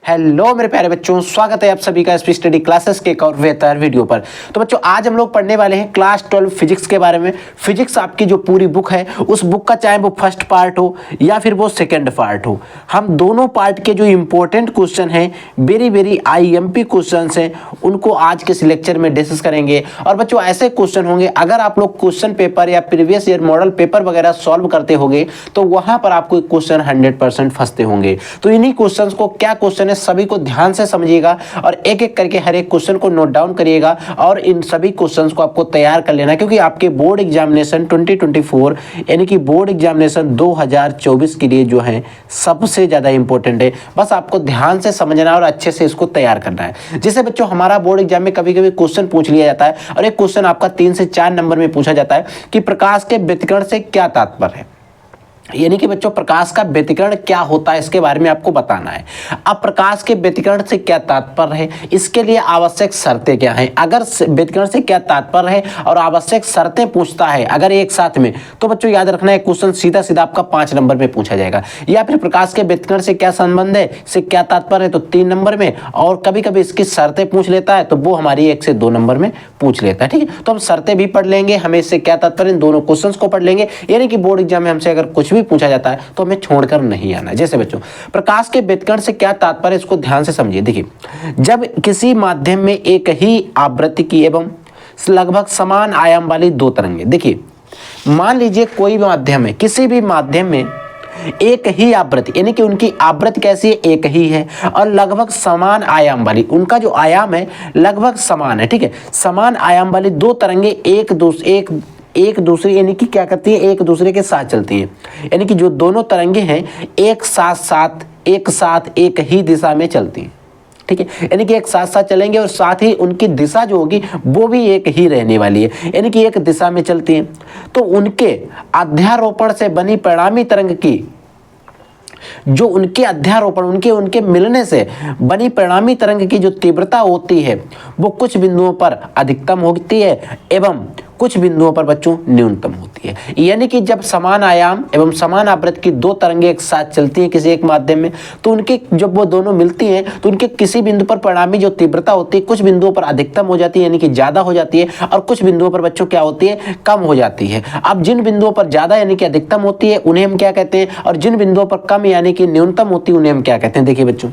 Hello मेरे प्यारे बच्चों, स्वागत है आप सभी का एसपी स्टडी क्लासेस के एक और बेहतर वीडियो पर। तो बच्चों आज हम लोग पढ़ने वाले हैं क्लास 12 फिजिक्स के बारे में। फिजिक्स आपकी जो पूरी बुक है उस बुक का चाहे वो फर्स्ट पार्ट हो या फिर वो सेकंड पार्ट हो, हम दोनों पार्ट के जो इंपॉर्टेंट क्वेश्चन हैं, वेरी आईएमपी क्वेश्चन हैं, उनको आज के इस लेक्चर में डिस्कस करेंगे। और बच्चों ऐसे क्वेश्चन होंगे, अगर आप लोग क्वेश्चन पेपर या प्रीवियस ईयर मॉडल पेपर वगैरह सॉल्व करते होंगे तो वहां पर आपको क्वेश्चन 100% फंसते होंगे। तो इन्हीं क्वेश्चन को, क्या क्वेश्चन है सभी को ध्यान से समझिएगा और एक एक करके हर एक क्वेश्चन को नोट डाउन करिएगा और इन सभी क्वेश्चंस को आपको तैयार कर लेना है, क्योंकि आपके बोर्ड एग्जामिनेशन 2024 यानी कि बोर्ड एग्जामिनेशन 2024 के लिए जो है सबसे ज्यादा इंपॉर्टेंट है। बस आपको ध्यान से समझना और अच्छे से इसको तैयार करना है। जैसे बच्चों हमारा बोर्ड एग्जाम में कभी कभी क्वेश्चन पूछ लिया जाता है और एक क्वेश्चन आपका 3 से 4 नंबर में पूछा जाता है कि प्रकाश के व्यतिकरण से क्या तात्पर्य है। यानी कि बच्चों प्रकाश का व्यतिकरण क्या होता है इसके बारे में आपको बताना है। अब प्रकाश के व्यतिकरण से क्या तात्पर्य है, इसके लिए आवश्यक शर्तें क्या हैं। अगर व्यतिकरण से क्या तात्पर्य है और आवश्यक शर्तें पूछता है अगर एक साथ में, तो बच्चों याद रखना है क्वेश्चन सीधा सीधा आपका 5 नंबर में पूछा जाएगा। या फिर प्रकाश के व्यतिकरण से क्या संबंध है, इससे क्या तात्पर्य है, तो 3 नंबर में। और कभी कभी इसकी शर्तें पूछ लेता है तो वो हमारी 1 से 2 नंबर में पूछ लेता है। ठीक है, तो हम शर्तें भी पढ़ लेंगे, हमें इससे क्या तात्पर्य, इन दोनों क्वेश्चन को पढ़ लेंगे। यानी कि बोर्ड एग्जाम में हमसे अगर कुछ भी पूछा जाता है तो हमें छोड़कर नहीं आना है। जैसे बच्चों प्रकाश के व्यतिकरण से क्या तात्पर्य, इसको ध्यान से समझिए। देखिए, जब किसी माध्यम में एक ही आवृत्ति की एवं लगभग समान आयाम वाली 2 तरंगें, देखिए मान लीजिए कोई माध्यम है, किसी भी माध्यम में एक ही आवृत्ति, यानी कि उनकी आवृत्ति कैसी है, एक ही है और लगभग समान आयाम वाली, उनका जो आयाम है लगभग समान है। ठीक है, समान आयाम वाली 2 तरंगे एक दूसरे यानी कि क्या करती है, एक दूसरे के साथ चलती है। यानी कि जो दोनों तरंगे हैं एक साथ एक ही दिशा में चलती हैं। ठीक है, यानी कि एक साथ साथ चलेंगे और साथ ही उनकी दिशा जो होगी वो भी एक ही रहने वाली है, यानी कि एक दिशा में चलती हैं। तो उनके अध्यारोपण से बनी परिणामी तरंग की जो उनके अध्यारोपण उनके मिलने से बनी परिणामी तरंग की जो तीव्रता होती है वो कुछ बिंदुओं पर अधिकतम होती है एवं कुछ बिंदुओं पर बच्चों न्यूनतम होती है। यानी कि जब समान आयाम एवं समान आवृत्ति की 2 तरंगे एक साथ चलती हैं किसी एक माध्यम में, तो उनके जब वो दोनों मिलती हैं तो उनके किसी बिंदु पर परिणामी जो तीव्रता होती है कुछ बिंदुओं पर अधिकतम हो जाती है, यानी कि ज्यादा हो जाती है, और कुछ बिंदुओं पर बच्चों क्या होती है, कम हो जाती है। अब जिन बिंदुओं पर ज्यादा यानी कि अधिकतम होती है उन्हें हम क्या कहते हैं, और जिन बिंदुओं पर कम यानी कि न्यूनतम होती है उन्हें हम क्या कहते हैं। देखिए बच्चों,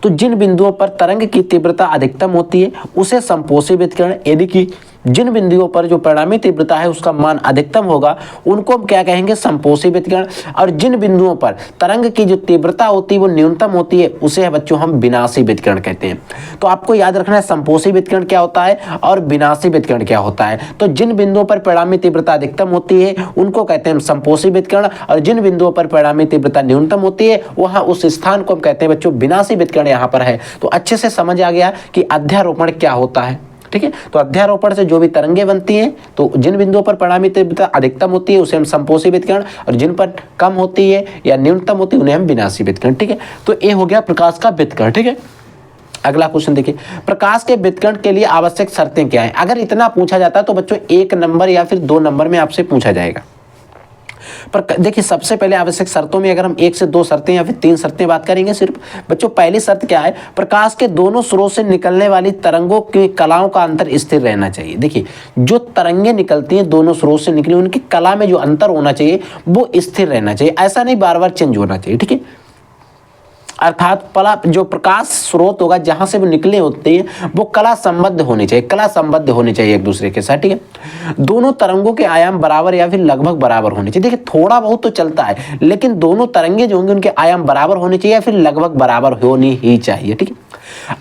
तो जिन बिंदुओं पर तरंग की तीव्रता अधिकतम होती है उसे संपोषी व्यतिकरण, यानी कि जिन बिंदुओं पर जो परिणामी तीव्रता है उसका मान अधिकतम होगा उनको हम क्या कहेंगे, संपोषी व्यतिकरण। और जिन बिंदुओं पर तरंग की जो तीव्रता होती है वो न्यूनतम होती है उसे बच्चों हम विनाशी व्यतिकरण कहते हैं। तो आपको याद रखना है संपोषी व्यतिकरण क्या होता है और विनाशी व्यतिकरण क्या होता है। तो जिन बिंदुओं पर परिणामी तीव्रता अधिकतम होती है उनको कहते हैं संपोषी व्यतिकरण, और जिन बिंदुओं पर परिणामी तीव्रता न्यूनतम होती है वहां उस स्थान को हम कहते हैं बच्चों विनाशी व्यतिकरण। यहाँ पर है तो अच्छे से समझ आ गया कि अध्यारोपण क्या होता है। ठीक है, तो अध्यारोपण से जो भी तरंगे बनती हैं तो जिन बिंदुओं पर परिणामी तीव्रता अधिकतम होती है उसे हम संपोषी व्यतिकरण, और जिन पर कम होती है या न्यूनतम होती है उन्हें हम विनाशी व्यतिकरण। ठीक है, तो ये हो गया प्रकाश का व्यतिकरण। ठीक है, अगला क्वेश्चन देखिए, प्रकाश के व्यतिकरण के लिए आवश्यक शर्तें क्या है। अगर इतना पूछा जाता है तो बच्चों 1 नंबर या फिर 2 नंबर में आपसे पूछा जाएगा। पर देखिए सबसे पहले आवश्यक शर्तों में अगर हम 1 से 2 शर्तें या फिर 3 शर्तें बात करेंगे सिर्फ बच्चों, पहली शर्त क्या है, प्रकाश के दोनों स्रोत से निकलने वाली तरंगों की कलाओं का अंतर स्थिर रहना चाहिए। देखिए जो तरंगे निकलती हैं दोनों स्रोत से निकली उनकी कला में जो अंतर होना चाहिए वो स्थिर रहना चाहिए, ऐसा नहीं बार बार चेंज होना चाहिए। ठीक है, अर्थात जो प्रकाश स्रोत होगा जहां से वो निकले होते हैं वो कला संबद्ध होनी चाहिए एक दूसरे के साथ। ठीक है, दोनों तरंगों के आयाम बराबर या फिर लगभग बराबर होने चाहिए। देखिए थोड़ा बहुत तो चलता है लेकिन दोनों तरंगे जो होंगे उनके आयाम बराबर होने चाहिए या फिर लगभग बराबर होनी ही चाहिए। ठीक है,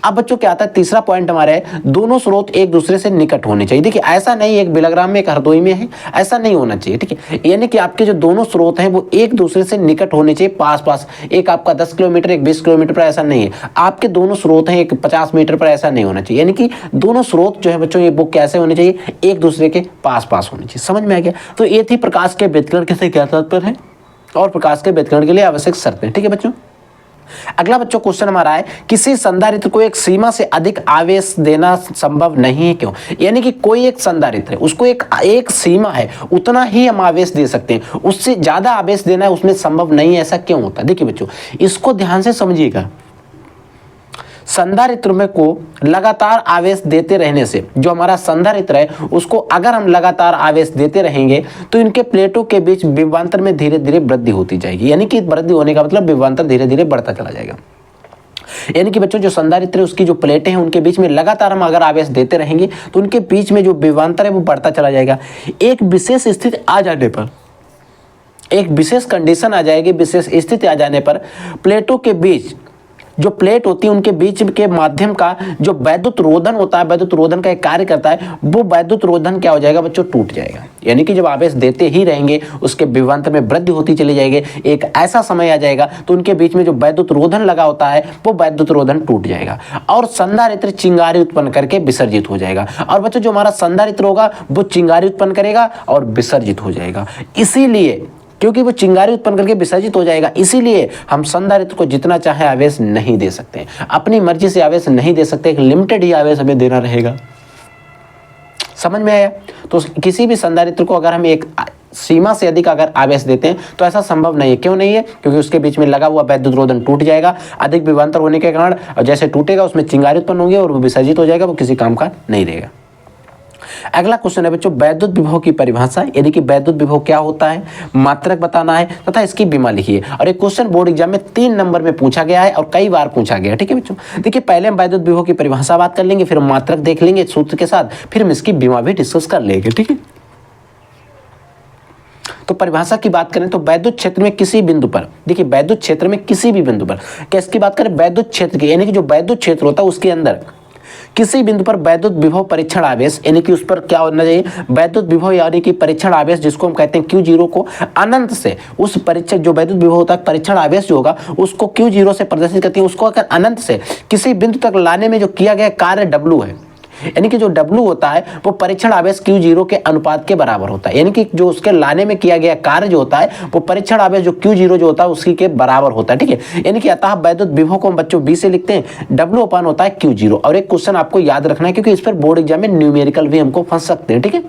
अब बच्चों क्या आता है, तीसरा पॉइंट हमारे है दोनों स्रोत एक दूसरे से निकट होने चाहिए। देखिए ऐसा नहीं एक बिलग्राम में एक हरदोई में है, ऐसा नहीं होना चाहिए। ठीक है, यानी कि आपके जो दोनों स्रोत हैं वो एक दूसरे से निकट होने चाहिए, पास, एक आपका 10 किलोमीटर एक 20 किलोमीटर पर, ऐसा नहीं है। आपके दोनों स्रोत हैं एक 50 मीटर पर, ऐसा नहीं होना चाहिए। यानी कि दोनों स्रोत जो है बच्चों ये वो कैसे होने चाहिए, एक दूसरे के पास होने चाहिए। समझ में आ गया। तो ये थी प्रकाश के व्यतिकरण से क्या तात्पर्य है और प्रकाश के व्यतिकरण के लिए आवश्यक शर्तें। ठीक है बच्चों, अगला बच्चों क्वेश्चन हमारा है, किसी संधारित्र को एक सीमा से अधिक आवेश देना संभव नहीं है, क्यों। यानी कि कोई एक संधारित्र है उसको एक सीमा है उतना ही हम आवेश दे सकते हैं, उससे ज्यादा आवेश देना है उसमें संभव नहीं है, ऐसा क्यों होता है। देखिए बच्चों इसको ध्यान से समझिएगा। संधारित्र में को लगातार आवेश देते रहने से, जो हमारा संधारित्र है उसको अगर हम लगातार आवेश देते रहेंगे तो इनके प्लेटों के बीच विभवांतर में धीरे धीरे वृद्धि होती जाएगी। यानी कि वृद्धि होने का मतलब विभवांतर धीरे धीरे बढ़ता चला जाएगा। यानी कि बच्चों जो संधारित्र है उसकी जो प्लेटें हैं उनके बीच में लगातार हम अगर आवेश देते रहेंगे तो उनके बीच में जो विभवांतर है वो बढ़ता चला जाएगा। एक विशेष स्थिति आ जाने पर, एक विशेष कंडीशन आ जाएगी, विशेष स्थिति आ जाने पर प्लेटों के बीच जो प्लेट होती है उनके बीच के माध्यम का जो वैद्युत रोधन होता है, वैद्युत रोधन का एक कार्य करता है, वो वैद्युत रोधन क्या हो जाएगा बच्चों, टूट जाएगा। यानी कि जब आवेश देते ही रहेंगे उसके विभवांतर में वृद्धि होती चली जाएगी, एक ऐसा समय आ जाएगा तो उनके बीच में जो वैद्युत रोधन लगा होता है वो वैद्युत रोधन टूट जाएगा और संधारित्र चिंगारी उत्पन्न करके विसर्जित हो जाएगा। और बच्चों जो हमारा संधारित्र होगा वो चिंगारी उत्पन्न करेगा और विसर्जित हो जाएगा। इसीलिए क्योंकि वो चिंगारी उत्पन्न करके विसर्जित हो जाएगा, इसीलिए हम संधारित्र को जितना चाहे आवेश नहीं दे सकते, अपनी मर्जी से आवेश नहीं दे सकते, एक लिमिटेड ही आवेश हमें देना रहेगा। समझ में आया? तो किसी भी संधारित्र को अगर हम एक सीमा से अधिक अगर आवेश देते हैं तो ऐसा संभव नहीं है। क्यों नहीं है? क्योंकि उसके बीच में लगा हुआ वैद्युत रोधन टूट जाएगा अधिक विभवांतर होने के कारण, और जैसे टूटेगा उसमें चिंगारी उत्पन्न होगी और वो विसर्जित हो जाएगा, वो किसी काम का नहीं रहेगा। अगला क्वेश्चन है बच्चों वैद्युत विभव की परिभाषा, यानी कि वैद्युत विभव क्या होता है, मात्रक बताना है तथा इसकी बीमा लिखिए। और एक क्वेश्चन बोर्ड एग्जाम में 3 नंबर में पूछा गया है और कई बार पूछा गया है। ठीक है बच्चों, देखिए पहले हम वैद्युत विभव की परिभाषा बात कर लेंगे, फिर हम मात्रक देख लेंगे सूत्र के साथ, फिर हम इसकी बीमा भी डिस्कस कर लेंगे। ठीक है, तो परिभाषा की बात करें तो वैद्युत क्षेत्र में किसी बिंदु पर, देखिए वैद्युत क्षेत्र में किसी भी बिंदु पर, क्या इसकी बात करें वैद्युत क्षेत्र की, यानी कि जो वैद्युत क्षेत्र होता है उसके अंदर किसी बिंदु पर वैद्युत विभव परीक्षण आवेश, यानी कि उस पर क्या होना चाहिए, वैद्युत विभव यानी कि परीक्षण आवेश जिसको हम कहते हैं Q0 को अनंत से, उस परीक्षण जो वैद्युत विभव होता है परीक्षण आवेश जो होगा उसको Q0 से प्रदर्शित करती है, उसको अगर अनंत से किसी बिंदु तक लाने में जो किया गया कार्य W है, यानी कि जो W होता है वो परीक्षण आवेश Q0 के अनुपात के बराबर होता है। यानी कि जो उसके लाने में किया गया कार्य जो होता है वो परीक्षण आवेश जो Q0 जो होता है उसकी के बराबर होता है। ठीक है, यानी कि अतः वैद्युत विभव को हम बच्चों B से लिखते हैं, W अपान होता है Q0। और एक क्वेश्चन आपको याद रखना है क्योंकि इस पर बोर्ड एग्जाम में न्यूमेरिकल भी हमको फंस सकते हैं। ठीक है,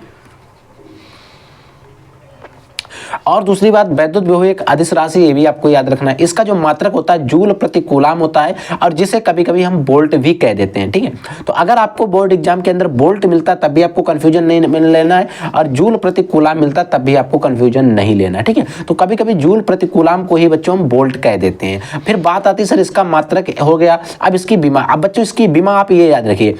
और दूसरी बात वैद्युत विभव एक अदिश राशि, ये भी आपको याद रखना है। इसका जो मात्रक होता है जूल प्रति कूलाम होता है और जिसे कभी कभी हम वोल्ट भी कह देते हैं। ठीक है, तो अगर आपको बोर्ड एग्जाम के अंदर वोल्ट मिलता है तब भी आपको कंफ्यूजन नहीं लेना है, और जूल प्रति कूलाम मिलता है तब भी आपको कंफ्यूजन नहीं लेना है। ठीक है, तो कभी कभी जूल प्रति कूलाम को ही बच्चों हम वोल्ट कह देते हैं। फिर बात आती है सर इसका मात्रक हो गया, अब इसकी बीमा। अब बच्चों इसकी बीमा आप ये याद रखिए,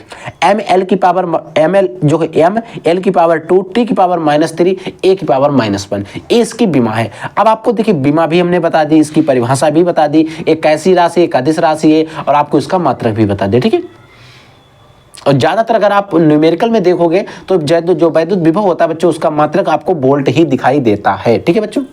ml की पावर ml जो है m l की पावर 2 t की पावर -3 a की पावर -1, इसकी बीमा है। अब आपको देखिए बीमा भी हमने बता दी, इसकी परिभाषा भी बता दी, एक कैसी राशि, एक अदिश राशि है, और आपको इसका मात्रक भी बता दे। ठीक है, और ज्यादातर अगर आप न्यूमेरिकल में देखोगे तो जो वैद्युत विभव होता है बच्चों उसका मात्रक आपको वोल्ट ही दिखाई देता है। ठीक है बच्चों,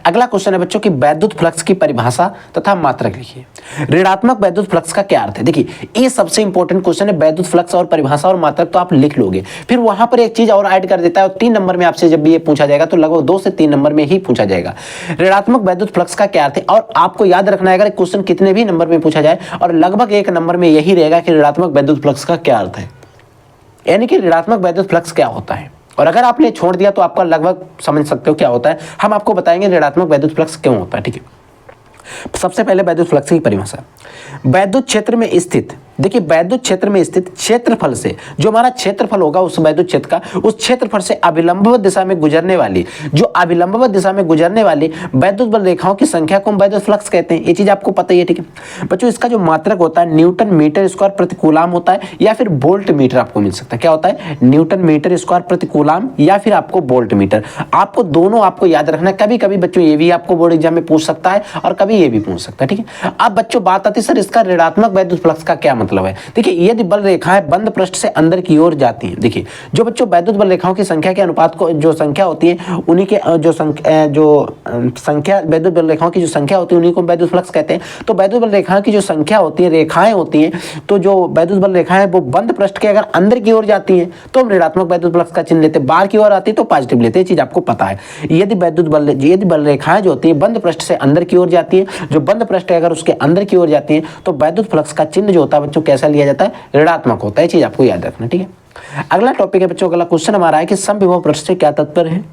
अगला क्वेश्चन है बच्चों की वैद्युत फ्लक्स की परिभाषा तथा मात्रक लिखिए। ऋणात्मक वैद्युत फ्लक्स का क्या अर्थ है? देखिए ये सबसे इंपॉर्टेंट क्वेश्चन है, वैद्युत फ्लक्स और परिभाषा और मात्रक तो आप लिख लोगे, फिर वहां पर एक चीज और ऐड कर देता है, और 3 नंबर में आपसे जब भी ये पूछा जाएगा तो लगभग 2 से 3 नंबर में ही पूछा जाएगा। ऋणात्मक वैद्युत फ्लक्स का क्या अर्थ है, और आपको याद रखना है अगर क्वेश्चन कितने भी नंबर में पूछा जाए और लगभग 1 नंबर में यही रहेगा कि ऋणात्मक वैद्युत फ्लक्स का क्या अर्थ है, यानी कि ऋणात्मक वैद्युत फ्लक्स क्या होता है। और अगर आपने छोड़ दिया तो आपका लगभग समझ सकते हो क्या होता है, हम आपको बताएंगे ऋणात्मक वैद्युत फ्लक्स क्यों होता है। ठीक है, सबसे पहले वैद्युत फ्लक्स की परिभाषा, वैद्युत क्षेत्र में स्थित, देखिए वैद्युत क्षेत्र में स्थित क्षेत्रफल से, जो हमारा क्षेत्रफल होगा उस वैद्युत क्षेत्र का, उस क्षेत्रफल से अभिलंबवत दिशा में गुजरने वाली, जो अभिलंबवत दिशा में गुजरने वाली वैद्युत बल रेखाओं की संख्या को हम वैद्युत फ्लक्स कहते हैं। ये चीज आपको पता ही है। ठीक है बच्चों, इसका जो मात्रक होता है न्यूटन मीटर स्क्वायर प्रति कूलाम होता है, या फिर वोल्ट मीटर आपको मिल सकता है। क्या होता है? न्यूटन मीटर स्क्वायर प्रति कूलाम या फिर आपको वोल्ट मीटर, आपको दोनों आपको याद रखना है। कभी कभी बच्चों ये भी आपको बोर्ड एग्जाम में पूछ सकता है और कभी ये भी पूछ सकता है। ठीक है, अब बच्चों बात आती है सर इसका ऋणात्मक वैद्युत फ्लक्स का क्या मतलब है। देखिए यदि बल रेखाएं बंद पृष्ठ से अंदर की ओर जाती हैं, देखिए जो बच्चों वैद्युत बल रेखाओं की संख्या के अनुपात को जो संख्या होती है उन्हीं के जो संख्या वैद्युत बल रेखाओं की जो संख्या होती है उन्हीं को वैद्युत फ्लक्स कहते हैं। तो वैद्युत बल रेखाओं की जो संख्या होती है, रेखाएं होती हैं, तो जो वैद्युत बल रेखाएं वो बंद पृष्ठ के अगर अंदर की ओर जाती हैं तो हम ऋणात्मक वैद्युत फ्लक्स का चिन्ह लेते हैं, बाहर की ओर आती है तो पॉजिटिव लेते हैं। चीज आपको पता है। यदि बल रेखाएं जो होती है बंद पृष्ठ से अंदर की ओर जाती है, जो बंद पृष्ठ अगर उसके अंदर की ओर जाती है तो वैद्युत फ्लक्स का चिन्ह जो होता है बच्चों कैसा लिया जाता है? ऋणात्मक होता है। चीज आपको याद रखना। ठीक है, अगला टॉपिक है बच्चों, अगला क्वेश्चन हमारा है कि समविभव पृष्ठ से क्या तात्पर्य है।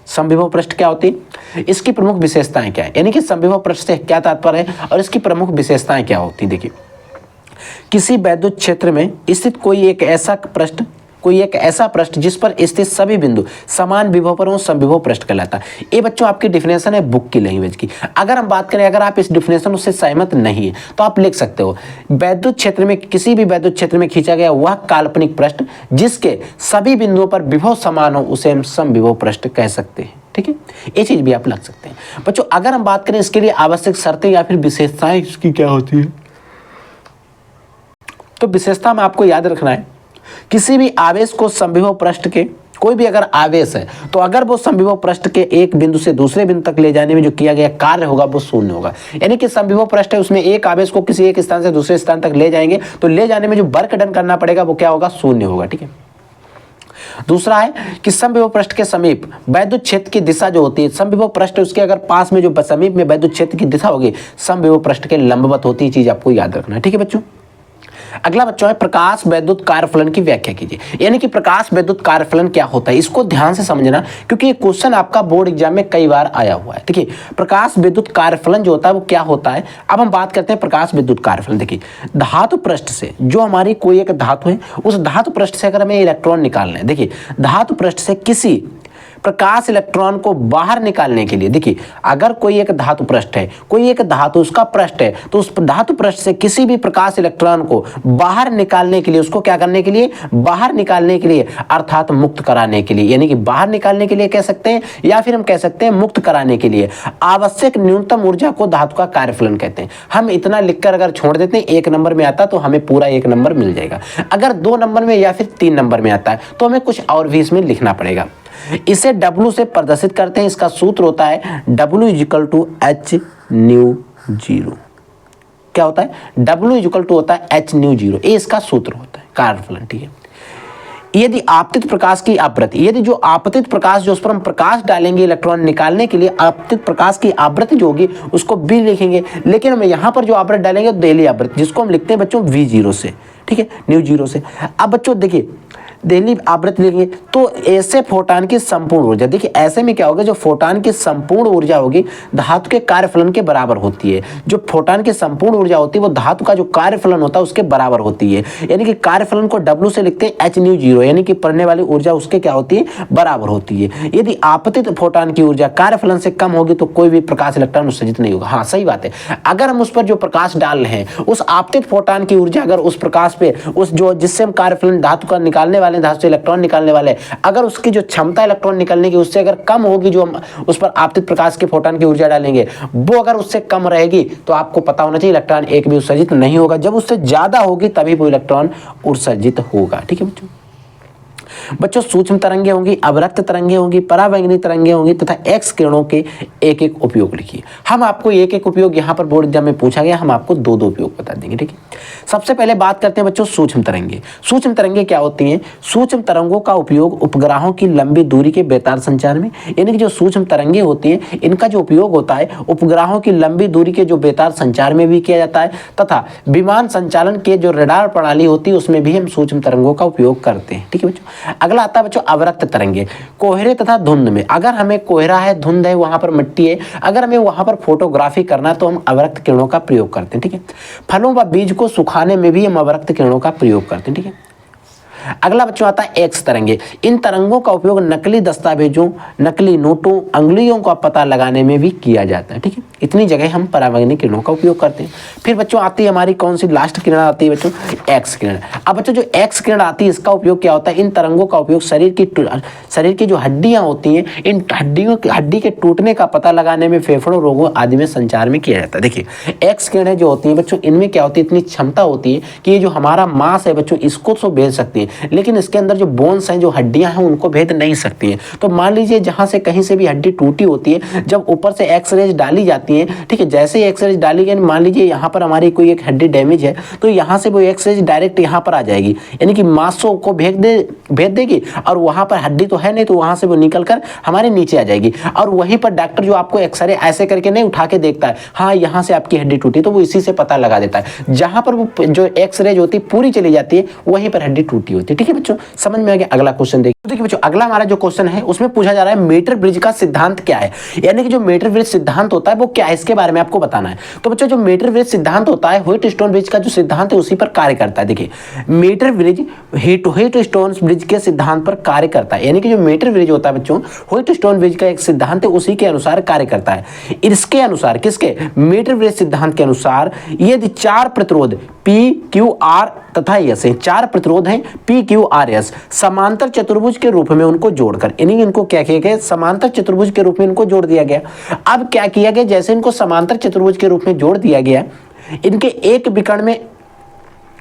समविभव पृष्ठ क्या होती है, इसकी प्रमुख विशेषताएं क्या है, यानी कि समविभव पृष्ठ से क्या तात्पर्य है और इसकी प्रमुख विशेषताएं क्या होती। देखिए, किसी वैद्युत क्षेत्र में स्थित कोई एक ऐसा पृष्ठ जिस पर स्थित सभी बिंदु समान विभव पर हो, समविभव पृष्ठ कहलाता है। ये बच्चों आपकी डिफिनेशन है बुक की लैंग्वेज की। अगर हम बात करें, अगर आप इस डिफिनेशन उससे सहमत नहीं है तो आप लिख सकते हो, वैद्युत क्षेत्र में, किसी भी वैद्युत क्षेत्र में खींचा गया वह काल्पनिक पृष्ठ जिसके सभी बिंदुओं पर विभव समान हो उसे हम समविभव पृष्ठ कह सकते हैं। ठीक है, ये चीज भी आप लग सकते हैं। बच्चों अगर हम बात करें इसके लिए आवश्यक शर्तें या फिर विशेषताएं इसकी क्या होती है, तो विशेषता में आपको याद रखना है, किसी भी आवेश को समविभव पृष्ठ के, कोई भी अगर आवेश है तो अगर वो समविभव पृष्ठ के एक बिंदु से दूसरे बिंदु तक ले जाने में जो किया गया कार्य होगा वो शून्य होगा। यानी कि समविभव पृष्ठ है, उसमें एक आवेश को किसी एक स्थान से दूसरे स्थान तक ले जाएंगे तो ले जाने में जो वर्क डन करना पड़ेगा वो क्या होगा, शून्य होगा। ठीक है, दूसरा है कि समविभव पृष्ठ के समीप वैद्युत क्षेत्र की दिशा जो होती है, समविभव पृष्ठ उसके अगर पास में जो समीप में वैद्युत क्षेत्र की दिशा होगी समविभव पृष्ठ के लंबवत होती है। चीज आपको याद रखना है। ठीक है बच्चों, अगला बच्चों है प्रकाश वैद्युत कार्यफलन की व्याख्या कीजिए। यानी कि प्रकाश वैद्युत कार्यफलन क्या होता है, इसको ध्यान से समझना क्योंकि ये क्वेश्चन आपका बोर्ड एग्जाम में कई बार आया हुआ है। देखिए, प्रकाश विद्युत कार्यफलन जो होता है वो क्या होता है। अब हम बात करते हैं प्रकाश विद्युत कार्यफलन। देखिए, धातु पृष्ठ से जो हमारी कोई एक धातु है, उस धातु पृष्ठ से अगर हमें इलेक्ट्रॉन निकालना है, देखिए धातु पृष्ठ से किसी प्रकाश इलेक्ट्रॉन को बाहर निकालने के लिए, देखिए अगर कोई एक धातु पृष्ठ है, कोई एक धातु उसका पृष्ठ है, तो उस धातु पृष्ठ से किसी भी प्रकाश इलेक्ट्रॉन को बाहर निकालने के लिए, उसको क्या करने के लिए, बाहर निकालने के लिए, अर्थात मुक्त कराने के लिए, यानी कि बाहर निकालने के लिए कह सकते हैं या फिर हम कह सकते हैं मुक्त कराने के लिए आवश्यक न्यूनतम ऊर्जा को धातु का कार्यफलन कहते हैं। हम इतना लिखकर अगर छोड़ देते हैं, 1 नंबर में आता तो हमें पूरा 1 नंबर मिल जाएगा। अगर 2 नंबर में या फिर 3 नंबर में आता है तो हमें कुछ और भी इसमें लिखना पड़ेगा। इसे W से प्रदर्शित करते हैं। इसका सूत्र होता है W = h न्यू 0। क्या होता है, W होता है h न्यू 0। ये इसका सूत्र होता है कार्यफलन। ठीक है, यदि आपतित प्रकाश की आवृत्ति, यदि जो आपतित प्रकाश जो उस पर हम प्रकाश डालेंगे इलेक्ट्रॉन निकालने के लिए, आपतित प्रकाश की आवृत्ति जो होगी उसको भी लिखेंगे, लेकिन हम यहाँ पर जो आवृत्ति डालेंगे देहली आवृत्ति, जिसको हम लिखते हैं बच्चों V0 से। ठीक है, न्यू 0 से। अब बच्चों देखिए, देहली आवृत्ति लिखेंगे तो ऐसे फोटॉन की संपूर्ण ऊर्जा, देखिए ऐसे में क्या होगा, जो फोटॉन की संपूर्ण ऊर्जा होगी धातु के कार्यफलन के बराबर होती है। जो फोटॉन की संपूर्ण ऊर्जा होती है वो धातु का जो कार्यफलन होता है उसके बराबर होती है। यानी कि कार्यफलन को W से लिखते हैं h न्यू 0, यानी कि पढ़ने वाली ऊर्जा उसके क्या होती है, बराबर होती है। यदि आपतित फोटॉन की ऊर्जा कार्यफलन से कम होगी तो कोई भी प्रकाश इलेक्ट्रॉन उत्सर्जित नहीं होगा। हाँ सही बात है, अगर हम उस पर जो प्रकाश डाल रहे हैं उस आपतित फोटॉन की ऊर्जा अगर उस प्रकाश पे, उस जो जिससे हम कार्यफलन धातु का निकालने वाले, धातु से इलेक्ट्रॉन निकालने वाले, अगर उसकी जो क्षमता इलेक्ट्रॉन निकलने की उससे अगर कम होगी, जो हम उस पर आपतित प्रकाश के फोटॉन की ऊर्जा डालेंगे वो अगर उससे कम रहेगी तो आपको पता होना चाहिए इलेक्ट्रॉन एक भी उत्सर्जित नहीं होगा। जब उससे ज्यादा होगी तभी वो इलेक्ट्रॉन उत्सर्जित होगा। ठीक है बच्चों, सूक्ष्म तरंगे होंगी, अवरक्त तरंगे होंगी, परावैंगनी तरंगे होंगी तथा एक्स किरणों के एक एक उपयोग लिखिए। हम आपको एक एक उपयोग यहाँ पर बोर्ड एग्जाम में पूछा गया, हम आपको 2-2 उपयोग बता देंगे। ठीक है, सबसे पहले बात करते हैं बच्चों सूक्ष्म तरंगे। सूक्ष्म तरंगे क्या होती हैं? सूक्ष्म तरंगों का उपयोग उपग्रहों की लंबी दूरी के बेतार संचार में, यानी कि जो सूक्ष्म तरंगे होती हैं इनका जो उपयोग होता है उपग्रहों की लंबी दूरी के जो बेतार संचार में भी किया जाता है, तथा विमान संचालन के जो रडार प्रणाली होती है उसमें भी हम सूक्ष्म तरंगों का उपयोग करते हैं। ठीक है बच्चों, अगला आता है बच्चों अवरक्त तरंगे। कोहरे तथा धुंध में, अगर हमें कोहरा है, धुंध है, वहां पर मिट्टी है, अगर हमें वहां पर फोटोग्राफी करना है तो हम अवरक्त किरणों का प्रयोग करते हैं। ठीक है, फलों व बीज को सुखाने में भी हम अवरक्त किरणों का प्रयोग करते हैं। ठीक है, अगला बच्चों आता है एक्स तरंगे। इन तरंगों का उपयोग नकली दस्तावेजों, नकली नोटों, अंगुलियों का पता लगाने में भी किया जाता है। ठीक है, इतनी जगह हम परावैंगनिक किरणों का उपयोग करते हैं। फिर बच्चों आती है हमारी कौन सी लास्ट किरण आती है बच्चों? एक्स किरण। अब बच्चों जो एक्स किरण आती है इसका उपयोग क्या होता है? इन तरंगों का उपयोग शरीर की जो हड्डियां होती हैं, इन हड्डी के टूटने का पता लगाने में, फेफड़ों रोगों आदि में संचार में किया जाता है। देखिए एक्स किरणें जो होती हैं बच्चों, इनमें क्या होती है, इतनी क्षमता होती है कि ये जो हमारा मांस है बच्चों इसको तो भेज सकती है, लेकिन इसके अंदर जो बोन्स हैं, जो हड्डियां हैं, उनको भेद नहीं सकती हैं। तो मान लीजिए जहां से कहीं से भी हड्डी टूटी होती है, जब ऊपर से एक्सरेज डाली जाती है, ठीक है, जैसे ही एक्सरेज डाली गई, मान लीजिए यहाँ पर हमारी कोई एक हड्डी डैमेज है तो यहाँ से वो एक्सरेज डायरेक्ट यहाँ पर आ जाएगी, यानी कि मांसों को भेज देगी, और वहाँ पर हड्डी तो है नहीं तो वहाँ से वो निकल कर हमारे नीचे आ जाएगी। और वहीं पर डॉक्टर जो आपको एक्सरे ऐसे करके नहीं उठा के देखता है, हाँ यहाँ से आपकी हड्डी टूटी, तो वो इसी से पता लगा देता है। जहाँ पर वो जो एक्सरेज होती है पूरी चली जाती है वहीं पर हड्डी टूटी होती है। ठीक है बच्चों, समझ में आ गया। अगला क्वेश्चन देखिए। तो देखिए बच्चों, अगला हमारा जो क्वेश्चन है उसमें पूछा जा रहा है मीटर ब्रिज का सिद्धांत क्या है, यानी कि जो मीटर ब्रिज सिद्धांत होता है वो क्या है, इसके बारे में आपको बताना है। तो बच्चों, जो मीटर ब्रिज सिद्धांत होता है, व्हाइटस्टोन ब्रिज का जो सिद्धांत है उसी पर कार्य करता है। देखिए, मीटर ब्रिज व्हाइटस्टोन ब्रिज के सिद्धांत पर कार्य करता है, यानी कि जो मीटर ब्रिज होता है बच्चों, व्हाइटस्टोन ब्रिज का एक सिद्धांत है, उसी के अनुसार कार्य करता है। इसके अनुसार, किसके, मीटर ब्रिज सिद्धांत के अनुसार, यदि चार प्रतिरोध P, Q, R तथा S हैं, चार प्रतिरोध हैं P, Q, R, S, समांतर चतुर्भुज के रूप में उनको जोड़कर, यानी इनको क्या किया गया, समांतर चतुर्भुज के रूप में इनको जोड़ दिया गया। अब क्या किया गया, जैसे इनको समांतर चतुर्भुज के रूप में जोड़ दिया गया, इनके एक विकर्ण में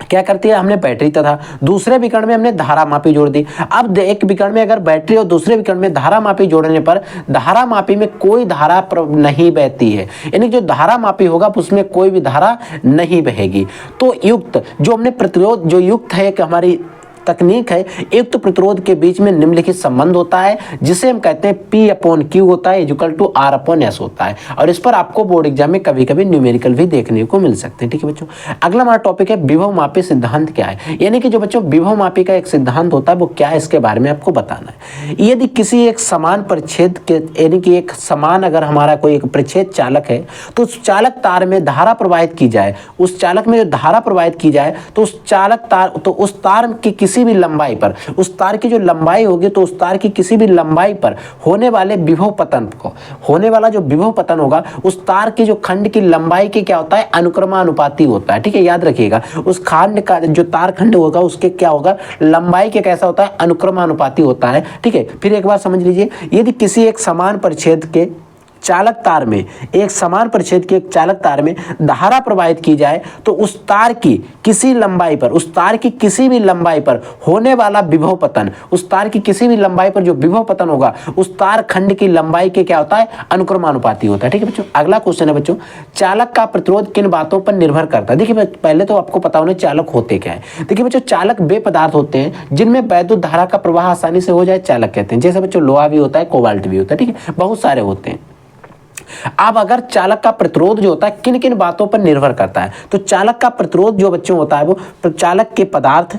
क्या करती है, हमने बैटरी तथा दूसरे विकर्ण में हमने धारा मापी जोड़ दी। अब एक विकर्ण में अगर बैटरी और दूसरे विकर्ण में धारा मापी जोड़ने पर धारा मापी में कोई धारा नहीं बहती है, यानी जो धारा मापी होगा उसमें कोई भी धारा नहीं बहेगी। तो युक्त जो हमने प्रतिरोध, जो युक्त है कि हमारी तकनीक है, युक्त प्रतिरोध के बीच में निम्नलिखित संबंध होता है, जिसे हम कहते हैं P/Q होता है इक्वल टू R/S होता है। और इस पर आपको बोर्ड एग्जाम में कभी कभी न्यूमेरिकल भी देखने को मिल सकते हैं। ठीक है बच्चों, अगला हमारा टॉपिक है विभव मापी सिद्धांत क्या है, यानी कि जो बच्चों विभव मापी का एक सिद्धांत होता है वो क्या है, इसके बारे में आपको बताना है। यदि किसी एक समान परिच्छेद के, यानी कि एक समान अगर हमारा कोई एक परिच्छेद चालक है, तो उस चालक तार में धारा प्रवाहित की जाए, उस चालक में जो धारा प्रवाहित की जाए, तो उस चालक तार, तो उस तार की किसी भी लंबाई पर, उस तार की जो लंबाई होगी, तो उस तार की किसी भी लंबाई पर होने वाले विभव पतन को, होने वाला जो विभव पतन होगा उस तार की जो खंड की लंबाई के क्या होता है, अनुक्रमानुपाती होता है। ठीक है, याद रखिएगा, उस खंड का जो तार खंड होगा उसके क्या होगा, लंबाई के कैसा होता है, अनुक्रमानुपाती होता है। ठीक है, फिर एक बार समझ लीजिए, यदि किसी एक समान परिच्छेद के चालक तार में, एक समान परिच्छेद के एक चालक तार में धारा प्रवाहित की जाए, तो उस तार की किसी लंबाई पर, उस तार की किसी भी लंबाई पर होने वाला विभव पतन, उस तार की किसी भी लंबाई पर जो विभव पतन होगा उस तार खंड की लंबाई के क्या होता है, अनुक्रमानुपाती होता है। ठीक है बच्चों, अगला क्वेश्चन है बच्चों, चालक का प्रतिरोध किन बातों पर निर्भर करता है। देखिए पहले तो आपको पता होना चालक होते क्या है। देखिए बच्चों, चालक वे पदार्थ होते हैं जिनमें वैद्युत धारा का प्रवाह आसानी से हो जाए, चालक कहते हैं। जैसे बच्चों लोहा भी होता है, कोबाल्ट भी होता है, ठीक है, बहुत सारे होते हैं। अब अगर चालक का प्रतिरोध जो होता है किन किन बातों पर निर्भर करता है, तो चालक का प्रतिरोध जो बच्चों होता है वो चालक के पदार्थ,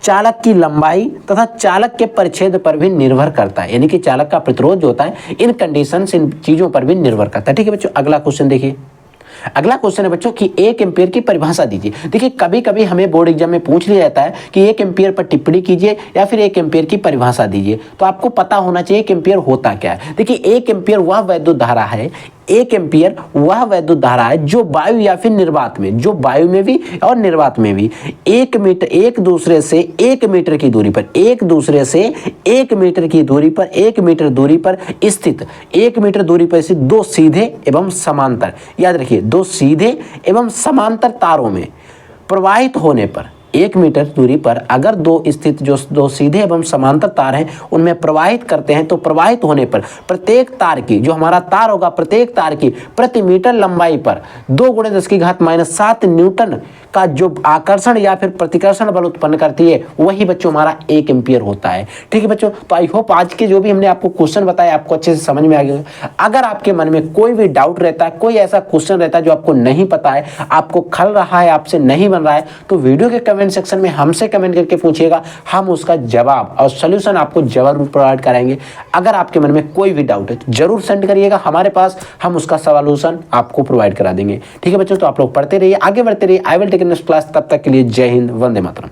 चालक की लंबाई तथा चालक के परिच्छेद पर भी निर्भर करता है, यानी कि चालक का प्रतिरोध जो होता है इन कंडीशंस, इन चीजों पर भी निर्भर करता है। ठीक है बच्चों, अगला क्वेश्चन देखिए। अगला क्वेश्चन है बच्चों कि 1 एम्पीयर की परिभाषा दीजिए। देखिए कभी कभी हमें बोर्ड एग्जाम में पूछ लिया जाता है कि 1 एम्पीयर पर टिप्पणी कीजिए या फिर 1 एम्पीयर की परिभाषा दीजिए, तो आपको पता होना चाहिए 1 एम्पीयर होता क्या है। देखिए 1 एम्पीयर वह वैद्युत धारा है, 1 एम्पीयर वह वैद्युत धारा है जो वायु या फिर निर्वात में, जो वायु में भी और निर्वात में भी 1 मीटर, एक दूसरे से 1 मीटर की दूरी पर, एक दूसरे से 1 मीटर की दूरी पर, 1 मीटर दूरी पर स्थित, 1 मीटर दूरी पर स्थित दो सीधे एवं समांतर, याद रखिए, दो सीधे एवं समांतर तारों में प्रवाहित होने पर, 1 मीटर दूरी पर अगर दो स्थित जो दो सीधे एवं समांतर तार हैं उनमें प्रवाहित करते हैं, तो प्रवाहित होने पर प्रत्येक तार की, जो हमारा तार होगा, प्रत्येक तार की प्रति मीटर लंबाई पर 2 × 10⁻⁷ न्यूटन का जो आकर्षण या फिर प्रतिकर्षण बल उत्पन्न करती है, वही बच्चों हमारा 1 एम्पीयर होता है। ठीक है बच्चों, तो आई होप आज के जो भी हमने आपको क्वेश्चन बताया आपको अच्छे से समझ में आ गया। अगर आपके मन में कोई भी डाउट रहता है, कोई ऐसा क्वेश्चन रहता है जो आपको नहीं पता है, आपको खल रहा है, आपसे नहीं बन रहा है, तो वीडियो के कमेंट सेक्शन में हमसे कमेंट करके पूछिएगा, हम उसका जवाब और सॉल्यूशन आपको जरूर प्रोवाइड कराएंगे। अगर आपके मन में कोई भी डाउट है तो जरूर सेंड करिएगा हमारे पास, हम उसका सॉल्यूशन आपको प्रोवाइड करा देंगे। ठीक है बच्चों, तो आप लोग पढ़ते रहिए, आगे बढ़ते रहिए। I will take next class, तब तक के लिए जय हिंद, वंदे मातरम।